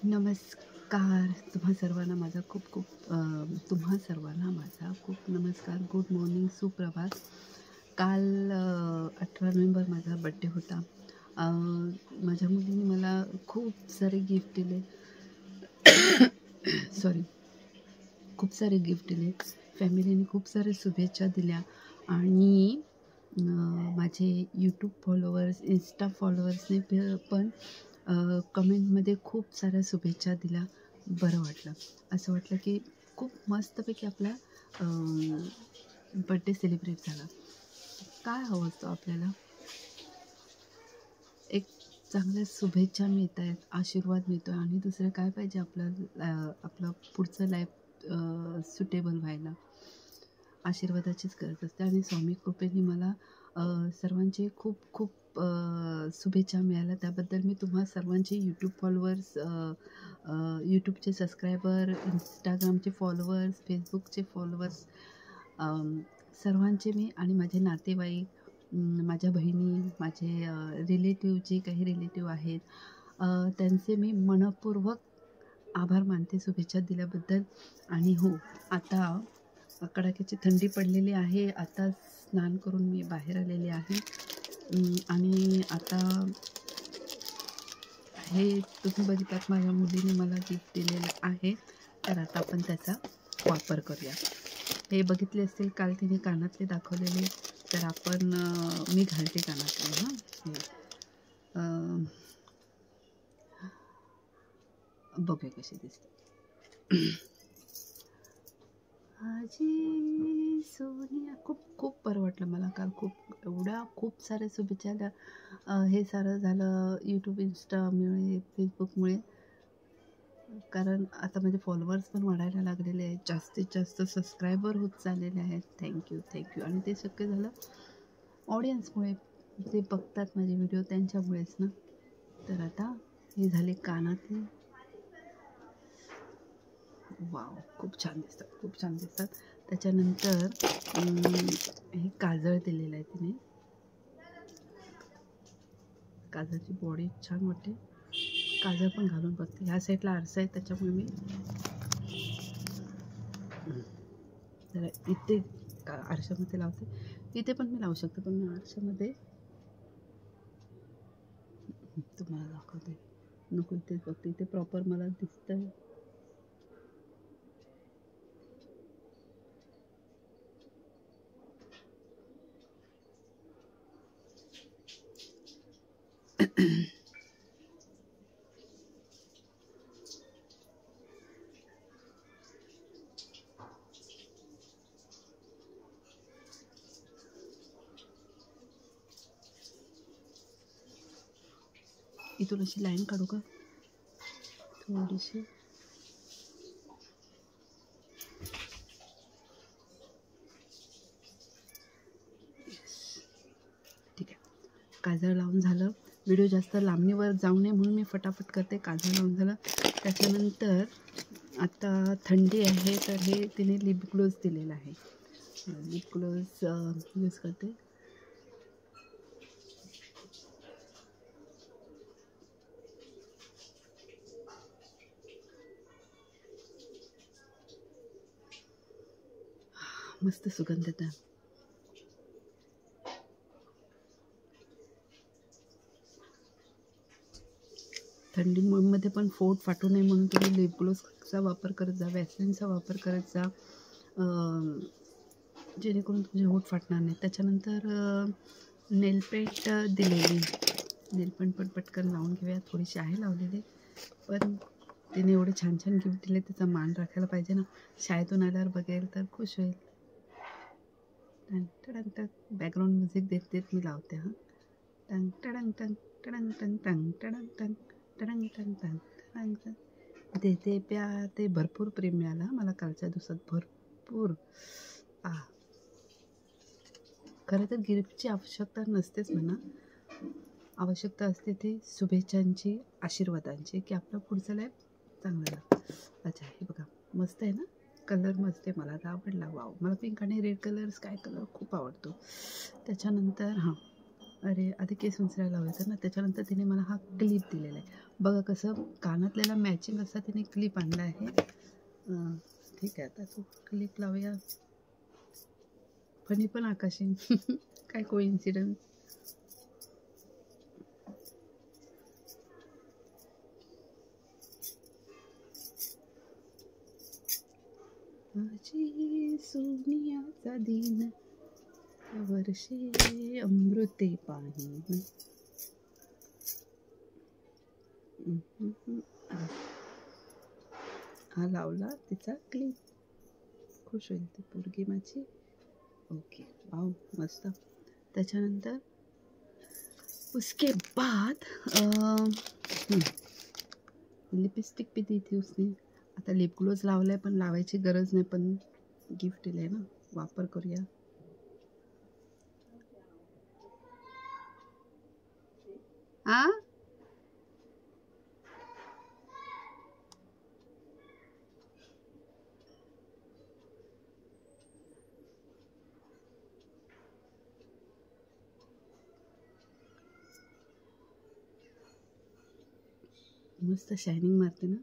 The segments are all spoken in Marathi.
नमस्कार तुम्हा सर्वांना माझा खूप नमस्कार. गुड मॉर्निंग, सुप्रभात. काल 18 नोव्हेंबर माझा बड्डे होता. माझ्या मुलीने मला खूप सारे गिफ्ट दिले. सॉरी खूप सारे गिफ्ट दिले. फॅमिलीने खूप सारे शुभेच्छा दिल्या आणि माझे यूट्यूब फॉलोअर्स, इन्स्टा फॉलोअर्सने पण कमेंटमध्ये खूप साऱ्या शुभेच्छा दिल्या. बरं वाटलं. असं वाटलं की खूप मस्तपैकी आपला बड्डे सेलिब्रेट झाला. काय हवं असतं आपल्याला? एक चांगल्या शुभेच्छा मिळत आहेत, आशीर्वाद मिळतो आहे आणि दुसरं काय पाहिजे आपलं पुढचं लाईफ सुटेबल व्हायला. आशीर्वादाचीच गरज असते आणि स्वामी कृपेने मला सर्वांचे खूप खूप शुभेच्छा मिळाल्या. त्याबद्दल मी तुम्हा सर्वांचे यूट्यूब फॉलोअर्स, यूट्यूबचे सबस्क्रायबर, इंस्टाग्रामचे फॉलोअर्स, फेसबुकचे फॉलोअर्स, सर्वांचे मी आणि माझे नातेवाईक, माझ्या बहिणी, माझे रिलेटिव्ह, जे काही रिलेटिव्ह आहेत, त्यांचे मी मनःपूर्वक आभार मानते शुभेच्छा दिल्याबद्दल. आणि हो, आता कडाक्याची थंडी पडलेली आहे. आता स्नान करून मी बाहेर आलेले आहे आणि आता हे तुम्ही बघितलात, माझ्या मुलीने मला गिफ्ट दिलेलं आहे. तर आता आपण त्याचा वापर करूया. हे बघितले असतील, काल तिने कानातले दाखवलेले, तर आपण मी घालते कानातले. बघूया कसे दिसते. आजी सोनिया, खूप खूप बरं वाटलं मला काल. खूप साऱ्या शुभेच्छा. हे सारं झालं यूट्यूब, इंस्टामुळे, फेसबुकमुळे. कारण आता माझे फॉलोअर्स पण वाढायला लागलेले आहेत, जास्तीत जास्त सबस्क्रायबर होत चाललेले आहेत. थँक्यू. आणि ते शक्य झालं ऑडियन्समुळे. ते बघतात माझे व्हिडिओ, त्यांच्यामुळेच ना. तर आता हे झाले कानातले. वाव, खूप छान दिसतात. त्याच्यानंतर हे काजळ दिलेलं आहे तिने. काजळची बॉडी छान वाटते. काजळ पण घालून बघते. ह्या साईडला आरसा आहे, त्याच्यामुळे मी जरा इथे आरशामध्ये लावते. इथे पण मी लावू शकते, पण मी आरशामध्ये तुम्हाला दाखवते. नको, इथेच बघते. इथे प्रॉपर मला दिसतंय. इथून अशी लाईन काढू का थोडीशी? ठीक आहे. काजळ लावून झालं. व्हिडिओ जास्त लांबणीवर जाऊ नये म्हणून मी फटाफट करते. काजळ लावून झालं. त्याच्यानंतर आता थंडी आहे, तर हे तिने लिप ग्लोज दिलेला आहे. लिप ग्लोज यूज करते. मस्त सुगंध येतात. थंडीमध्ये पण फोड फाटू नये म्हणून तुम्ही लिप ग्लोजचा वापर करत जा, वॅसलिनचा वापर करत जा, जेणेकरून तुमचे होठ फाटणार नाही. त्याच्यानंतर नेलपेंट दिलेली. नेलपेंट पण पटकन लावून घेऊया. थोडीशी आहे लावलेली, पण तिने एवढे छान छान गिफ्ट दिले, त्याचा मान राखायला पाहिजे ना. शाळेतून आल्यावर बघेल तर खुश होईल. टंग टडंग टंग, बॅकग्राऊंड म्युझिक देत देत मी लावते. टंग टडंग टंग टडंग टंग टंग टडंग टंग टडंग टंग टंग टडंग टंग. देते प्यार, ते भरपूर प्रेम मिळालं मला कालच्या दिवसात, भरपूर. खरं तर गिफ्टची आवश्यकता नसतेच म्हणा. आवश्यकता असते ती शुभेच्छांची, आशीर्वादांची, की आपलं पुढचं लाईफ चांगलं झालं. अच्छा, हे बघा, मस्त आहे ना. कलर मस्त आहे, मला तर आवडला. वाव, मला पिंक आणि रेड कलर, स्काय कलर खूप आवडतो. त्याच्यानंतर अरे आधी केस विंचरायला लावायचं ना, त्याच्यानंतर तिने मला हा क्लिप दिलेला आहे. बघा कसं कानातल्याला मॅचिंग असा तिने क्लिप आणला आहे. ठीक आहे, आता तो क्लिप लावूया. फनी पण आकाशी काय कोइन्सिडन्स. माझी सोनियाचा दिन वर्षे अमृते पाणी. हा लावला तिचा क्लिप, खुश होईल ती पोरगी माझी. ओके, वाव मस्त. त्याच्यानंतर उसके बाद लिपस्टिक भी दी थी उसने. आता लिप ग्लोज लावलाय पण लावायची गरज नाही, पण गिफ्ट दिलंय ना, वापर करूया. आ मस्त शायनिंग मारते ना.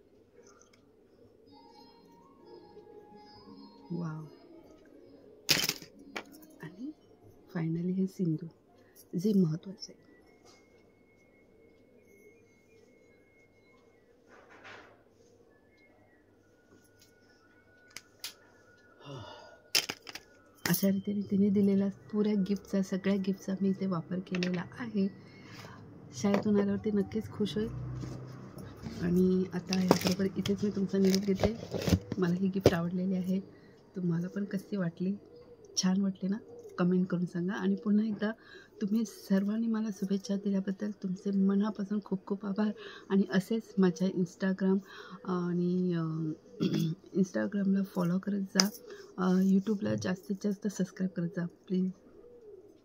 वाव. आणि फायनली हे सिंधू, जे महत्त्वाचं आहे. अशा रीतीने तिने दिलेल्या पुऱ्या गिफ्टचा, सगळ्या गिफ्टचा मी इथे वापर केलेला आहे. शाळेतून आल्यावरती नक्कीच खुश होईल. आणि आता याबरोबर इथेच मी तुमचा निरोप घेते. मला ही गिफ्ट आवडलेली आहे. तुम्हाला पण कशी वाटली? छान वाटली ना? कमेंट करून सांगा. आणि पुन्हा एकदा तुम्ही सर्वांनी मला शुभेच्छा दिल्याबद्दल तुमचे मनापासून खूप खूप आभार. आणि असेच माझ्या इंस्टाग्राम आणि इंस्टाग्रामला फॉलो करत जा. यूट्यूबला जास्तीत जास्त सबस्क्राईब करत जा प्लीज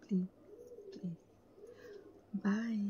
प्लीज प्लीज. बाय.